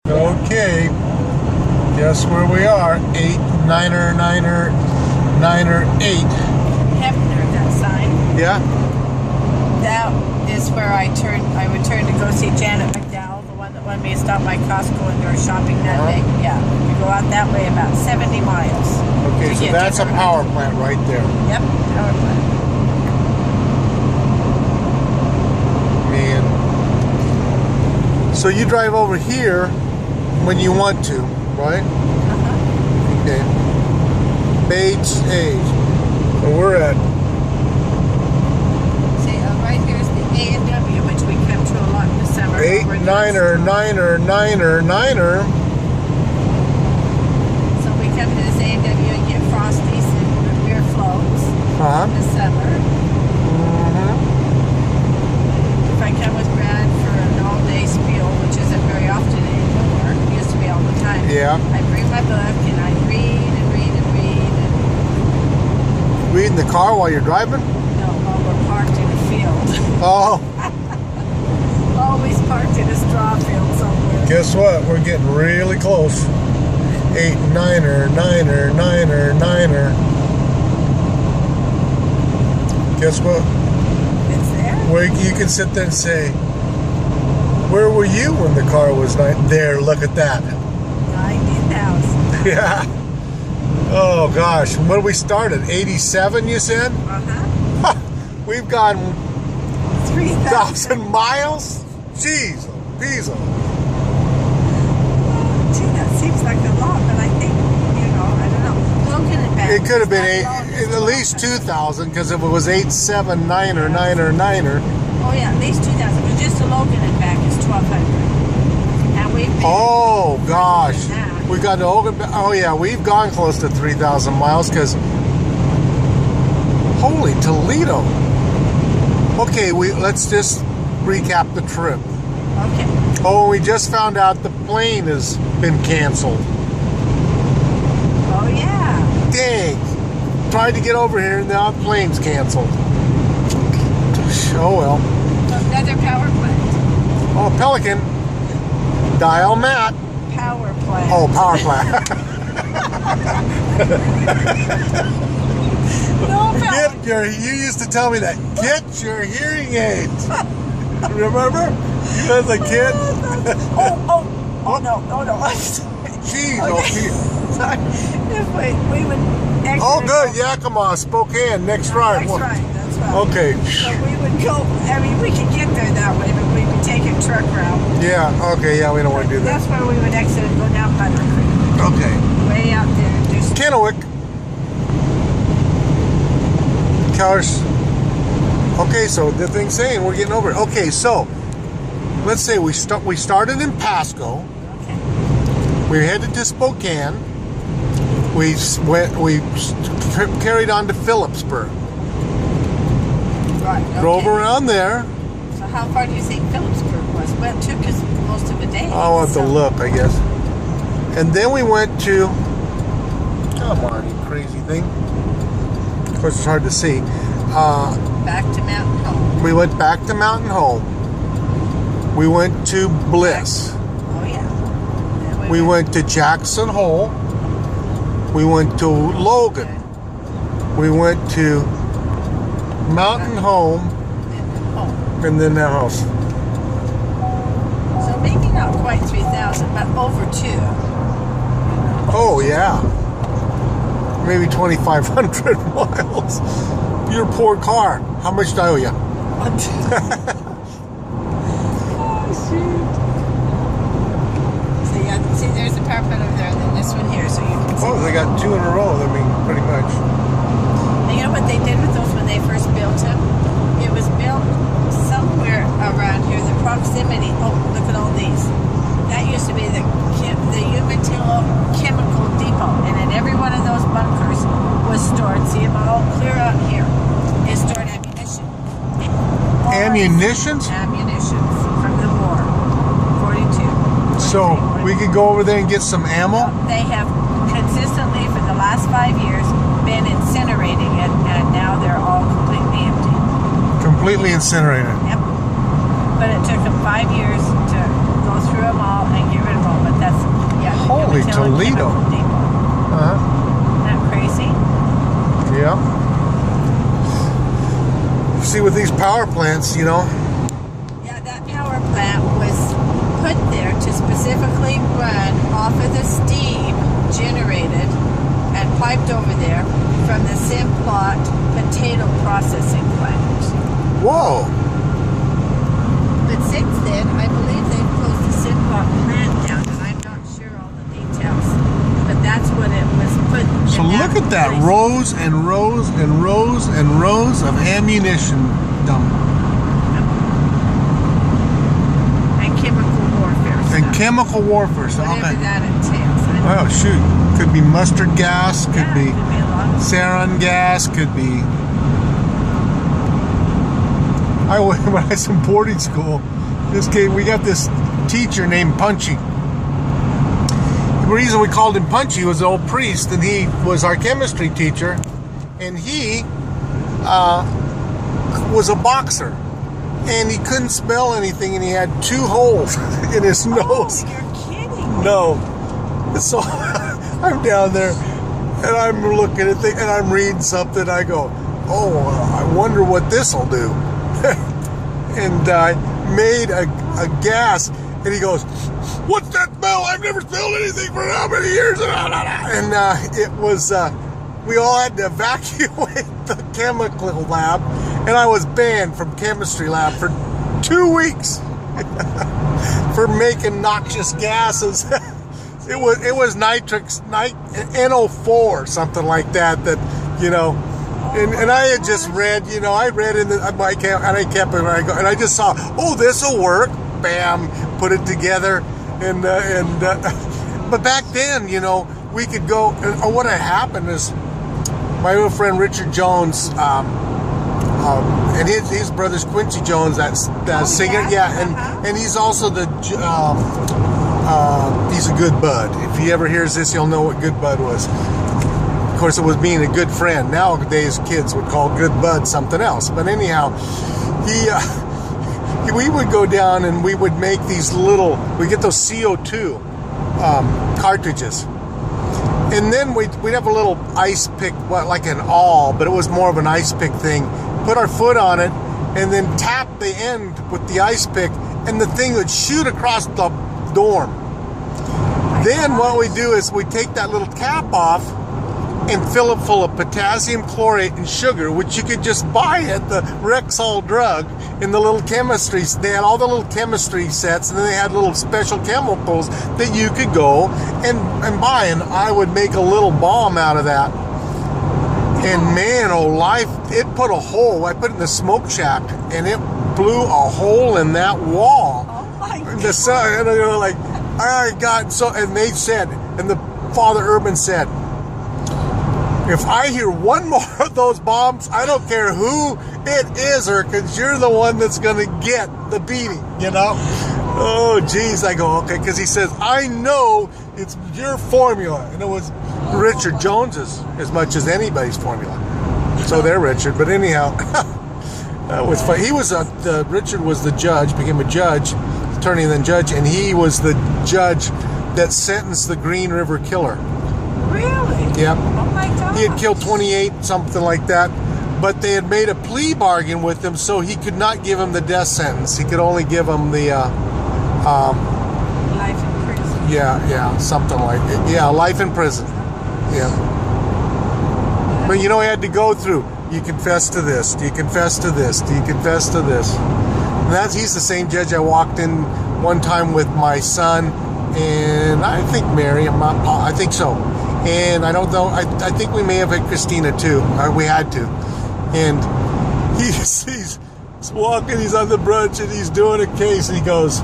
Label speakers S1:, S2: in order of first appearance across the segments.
S1: Okay, guess where we are? 89998.
S2: Hefner, that sign.
S1: Yeah?
S2: That is where I would turn to go see Janet McDowell, the one that wanted me to stop by Costco and go shopping that day. Yeah, we go out that way about 70 miles.
S1: Okay, so that's a power plant right there.
S2: Yep, power plant.
S1: Man. So you drive over here when you want to, right?
S2: Uh-huh.
S1: Okay. Bates Age. So we're at...
S2: See, right here's the A&W, which we come to a lot in the summer.
S1: 89999.
S2: So we come to this A&W and get Frosties and beer floats in the summer. If I come with Brad for an all-day spiel, which isn't very often anymore, it used to be all the time.
S1: Yeah.
S2: I bring my book and I read and read and read. And
S1: Read in the car while you're driving?
S2: no, while we're parked in a field.
S1: Oh.
S2: Always parked in a straw field somewhere.
S1: Guess what? We're getting really close. 89999. Guess what?
S2: It's there.
S1: Where you can sit there and say, where were you when the car was there? Look at that.
S2: 90,000.
S1: Yeah. Oh gosh, when we started, 87 you said?
S2: Uh-huh.
S1: We've gone
S2: 3,000.
S1: 1,000 miles? Jeez, Pizzo.
S2: Gee, that seems like a lot, but I think, I don't know. Logan and back.
S1: It could have been
S2: at
S1: at least 2,000 because if it was 879 or 9 or 9 or...
S2: Oh yeah, at least 2,000. But just to Logan and back is 1,200. And we've been
S1: Oh gosh,
S2: that.
S1: we got to Ogan. Oh yeah, we've gone close to 3,000 miles because holy Toledo. Okay, let's just recap the trip.
S2: Okay.
S1: Oh, we just found out the plane has been canceled.
S2: Oh yeah.
S1: Dang! Tried to get over here and now the plane's canceled. Oh well.
S2: Another power plant.
S1: Oh, Pelican. Dial Matt.
S2: Power plant.
S1: Oh, power plant.
S2: No power.
S1: You used to tell me that. Get your hearing aids. Remember? You as a kid?
S2: Oh no.
S1: Jeez,
S2: Okay.
S1: okay.
S2: Sorry. If we would exit.
S1: Oh, good. Yakima, Spokane, next ride.
S2: That's right.
S1: Okay.
S2: So we would go, we could get there that way, but we would take a truck route.
S1: Yeah, okay, yeah, we don't want to do that.
S2: That's where we would exit and go down Butter Creek.
S1: Okay.
S2: Way out there.
S1: Kennewick. Cars. Okay, so the thing's saying we're getting over it. Okay, so let's say we started in Pasco.
S2: Okay.
S1: We headed to Spokane. We carried on to Phillipsburg.
S2: Right. Okay.
S1: Drove around there.
S2: So how far do you think Phillipsburg was? Well, it took us most of the day.
S1: I'll have to look, I guess. And then we went to... Come on, you crazy thing. Of course, it's hard to see.
S2: Back to Mountain Home.
S1: We went back to Mountain Home. We went to Bliss.
S2: Oh, yeah. Then
S1: We went to Jackson Hole. We went to Logan.
S2: Okay.
S1: We went to Mountain Home.
S2: Home.
S1: And then the house.
S2: So maybe not quite 3,000, but over 2.
S1: Oh, yeah. Maybe 2,500 miles. Your poor car. How much do I owe you?
S2: Oh, shoot. So, yeah, see, there's the power plant over there, and then this one here, so you can see.
S1: Oh, they got 2 in a row. I mean, pretty much.
S2: And you know what they did with those when they first built them? It was built somewhere around here. The proximity. Oh, look at all these. That used to be the Umatilla Chemical Depot, and in every one of those bunkers was stored. See them all clear out here. Is stored ammunition.
S1: Ammunitions?
S2: Ammunitions from the war. 42.
S1: So we could go over there and get some ammo?
S2: They have consistently for the last 5 years been incinerating it, and now they're all completely empty.
S1: Completely incinerated.
S2: Yep. But it took them 5 years to go through them all and get rid of them. But
S1: Toledo.
S2: Chemical Depot.
S1: Uh-huh.
S2: Isn't that crazy?
S1: Yeah. See, with these power plants, you know,
S2: Yeah, that power plant was put there to specifically run off of the steam generated and piped over there from the Simplot potato processing plant.
S1: whoa.
S2: But since then, I believe they've closed the Simplot plant down, and I'm not sure all the details. But that's what it was put.
S1: So
S2: in
S1: look at that,
S2: place.
S1: rows and rows and rows and rows of ammunition dump.
S2: And chemical warfare
S1: And
S2: stuff.
S1: chemical warfare. So
S2: Whatever
S1: okay.
S2: that entails. I don't
S1: Oh shoot, could be mustard gas, could
S2: yeah,
S1: be
S2: it could be a lot of
S1: sarin gas, could be. I went when I was in boarding school. We got this teacher named Punchy. The reason we called him Punchy was an old priest, and he was our chemistry teacher, and he was a boxer, and he couldn't smell anything, and he had 2 holes in his nose.
S2: Oh, you're kidding.
S1: No. So I'm down there and I'm looking at things and I'm reading something. I go, oh, I wonder what this will do. And I made a gas, and he goes, what's that smell? I've never smelled anything for how many years? And it was, we all had to evacuate the chemical lab, and I was banned from chemistry lab for 2 weeks for making noxious gases. It was NO4, something like that, you know. And I had just read, you know, I read in my camp, and I kept it, and I just saw, oh, this will work. Bam, put it together, but back then, you know, we could go. And what had happened is, my old friend Richard Jones, and his brother's Quincy Jones, that singer, and he's also he's a good bud. If he ever hears this, he'll know what good bud was. Of course, it was being a good friend. Nowadays, kids would call good bud something else. But anyhow, we would go down and we would make these we get those CO2 cartridges. And then we'd have a little ice pick, like an awl, but it was more of an ice pick thing. Put our foot on it and then tap the end with the ice pick, and the thing would shoot across the dorm. Then what we do is we take that little cap off and fill it full of potassium chlorate and sugar, which you could just buy at the Rexall drug in the little chemistries. They had all the little chemistry sets, and then they had little special chemicals that you could go and buy. And I would make a little bomb out of that. And man, oh life, it put a hole. I put it in the smoke shack, and it blew a hole in that wall.
S2: Oh my God.
S1: The sun, and you know, like, I got so, and they said, and the Father Urban said, if I hear one more of those bombs, I don't care who it is, or because you're the one that's going to get the beating, you know? Oh, geez. I go, okay, because he says, I know it's your formula. And it was Richard Jones's as much as anybody's formula. So they're Richard. But anyhow, that was fun. He was Richard was the judge, became a judge, attorney and then judge, and he was the judge that sentenced the Green River Killer.
S2: Really?
S1: Yep.
S2: Oh my God.
S1: He had killed 28, something like that, but they had made a plea bargain with him, so he could not give him the death sentence. He could only give him the
S2: Life in prison.
S1: yeah, something like it. Yeah, life in prison. Yeah. But you know, he had to go through, you confess to this, do you confess to this, do you confess to this? And he's the same judge I walked in one time with my son and I think Mary, I think so. And I don't know, I think we may have had Christina too. We had to. And he's walking, he's on the brunch, and he's doing a case, and he goes,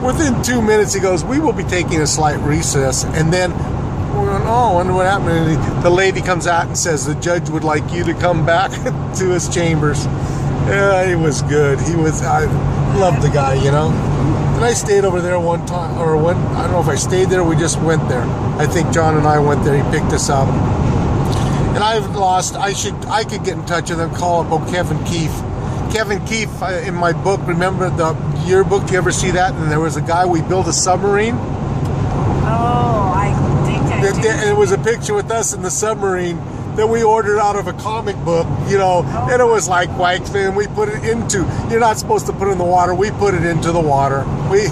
S1: within 2 minutes, he goes, we will be taking a slight recess. And then we're going, oh, I wonder what happened. And the lady comes out and says, the judge would like you to come back to his chambers. Yeah, he was good. I loved the guy, you know. And I stayed over there one time, I don't know if I stayed there, we just went there. I think John and I went there, he picked us up. And I could get in touch with him, call up Kevin Keefe. Kevin Keefe, in my book, remember the yearbook, you ever see that? And there was a guy, we built a submarine.
S2: Oh, I
S1: and it was a picture with us in the submarine that we ordered out of a comic book, you know, and it was like white fin. We put it into, you're not supposed to put it in the water. We put it into the water. We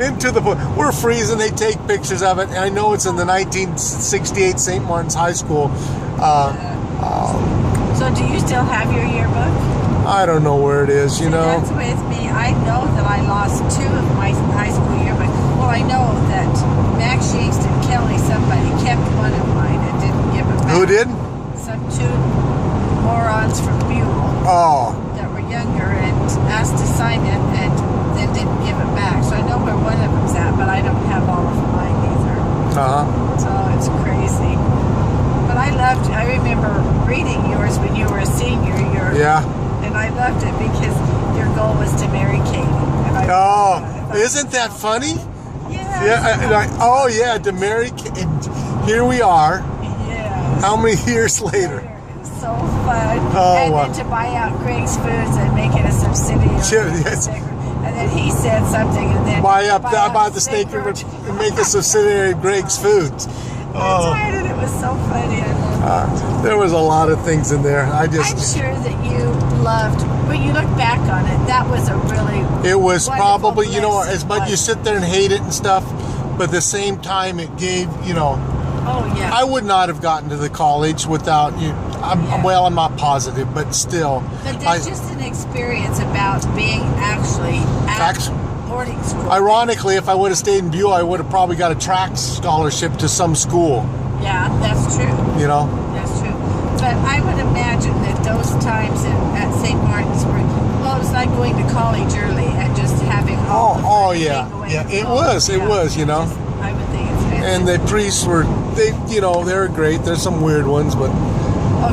S1: into the, we're freezing. They take pictures of it. And I know it's in the 1968 St. Martin's High School.
S2: So do you still have your yearbook?
S1: I don't know where it is, you
S2: See,
S1: know.
S2: that's with me. I know that I lost 2 of my high school yearbooks. Well, I know that Max Sheast and Kelly, somebody, kept one of mine and didn't give it back.
S1: Who did?
S2: Some 2 morons from Buell
S1: Oh,
S2: that were younger and asked to sign it and then didn't give it back. So I know where one of them's at, but I don't have all of mine either. So it's crazy. But I remember reading yours when you were a senior.
S1: yeah.
S2: And I loved it because your goal was to marry Katie. And I
S1: Oh, isn't that funny?
S2: Yeah.
S1: Yeah. Oh, yeah, to marry. And here we are.
S2: Yeah.
S1: How many years later?
S2: It was so fun.
S1: Oh,
S2: and
S1: wow.
S2: then to buy out Greg's Foods and make it a subsidiary.
S1: Sure, yes.
S2: And then he said something, and then
S1: Buy
S2: out
S1: the steak and make a subsidiary of Greg's Foods.
S2: That's right, and it was so funny. I loved it.
S1: There was a lot of things in there.
S2: I'm sure that you loved, when you look back on it, that was a really
S1: It was
S2: wonderful
S1: probably, you know,
S2: bliss.
S1: as much you sit there and hate it and stuff, but at the same time it gave, you know,
S2: Oh, yeah.
S1: I would not have gotten to the college without you. Well, I'm not positive, but still.
S2: But there's just an experience about being actually at boarding school.
S1: Ironically, if I would have stayed in Buell, I would have probably got a track scholarship to some school.
S2: Yeah, that's true.
S1: You know?
S2: That's true. But I would imagine that those times at St. Martin's were, well, it was like going to college early and just having all the
S1: Oh,
S2: fun
S1: yeah.
S2: and being away
S1: Yeah,
S2: from
S1: it
S2: home.
S1: was, you know?
S2: I would think it's fantastic.
S1: And the priests were, you know, they were great. There's some weird ones, but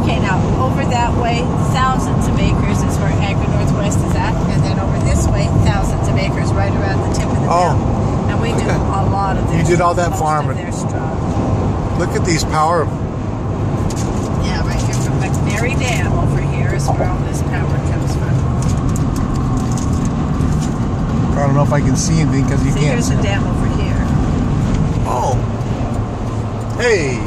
S2: Okay, now over that way, thousands of acres is where Agri Northwest is at, and then over this way, thousands of acres right around the tip of the mountain. And we do a lot of their
S1: You did all that
S2: most
S1: farming.
S2: of their straw.
S1: look at these power.
S2: Yeah, right here from McNary Dam over here is where all this power comes from.
S1: I don't know if I can see anything because you
S2: See,
S1: can't
S2: here's
S1: see.
S2: the dam over here.
S1: Oh. Hey.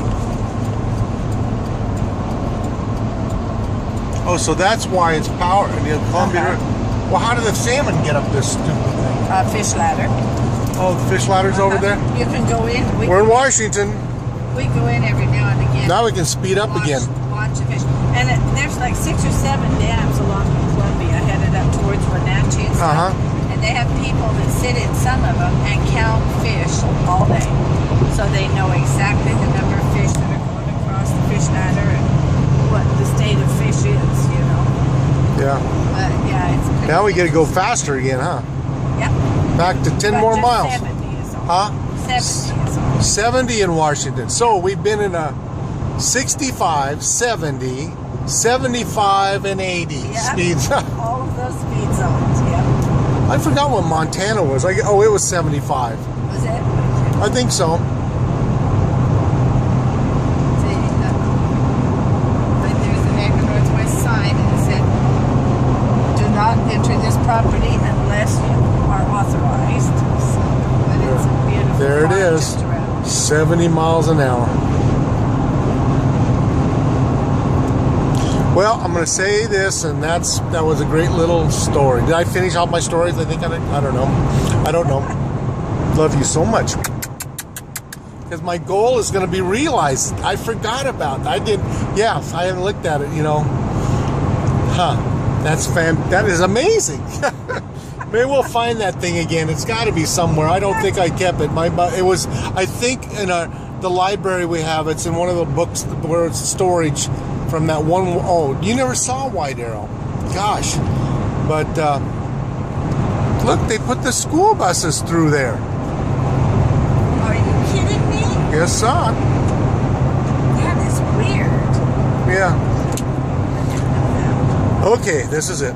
S1: Oh, so that's why it's power. You know, Columbia. Well, how did the salmon get up this stupid thing?
S2: Fish ladder.
S1: Oh, the fish ladder's over there?
S2: You can go in.
S1: We're in Washington.
S2: We go in every now and again.
S1: Now we can speed up again.
S2: Watch a fish. And there's like 6 or 7 dams along the Columbia headed up towards Wenatchee and stuff. And they have people that sit in some of them and count fish all day. So they know exactly the number of fish that are going across the fish ladder and what the state of fish is, you know.
S1: Yeah.
S2: But yeah, it's pretty
S1: Now we got to go faster again, huh?
S2: Yep.
S1: Back to 10
S2: But
S1: more
S2: just
S1: miles.
S2: 70 is all.
S1: Huh?
S2: 70 is all.
S1: 70 in Washington. So we've been in a 65, 70, 75, and 80
S2: Yeah.
S1: speeds.
S2: All of those speed zones, yep.
S1: I forgot what Montana was. Oh, it was 75.
S2: Was it?
S1: I think so.
S2: See, right there's the Agri Northwest sign, and it said, "Do not enter this property unless you are authorized." So, but it's a beautiful
S1: There it
S2: farm
S1: is.
S2: just around.
S1: 70 miles an hour. Well, I'm going to say this, and that was a great little story. Did I finish all my stories? I think I don't know. I don't know. Love you so much. Because my goal is going to be realized. I forgot about it. I haven't looked at it, you know. Huh. That is amazing. Maybe we'll find that thing again. It's got to be somewhere. I don't think I kept it. It was, I think, in the library we have. It's in one of the books where it's storage from that one. Oh, you never saw White Arrow. Gosh. But look, they put the school buses through there.
S2: Are you kidding me?
S1: Yes, son.
S2: That is weird.
S1: Yeah. Okay, this is it.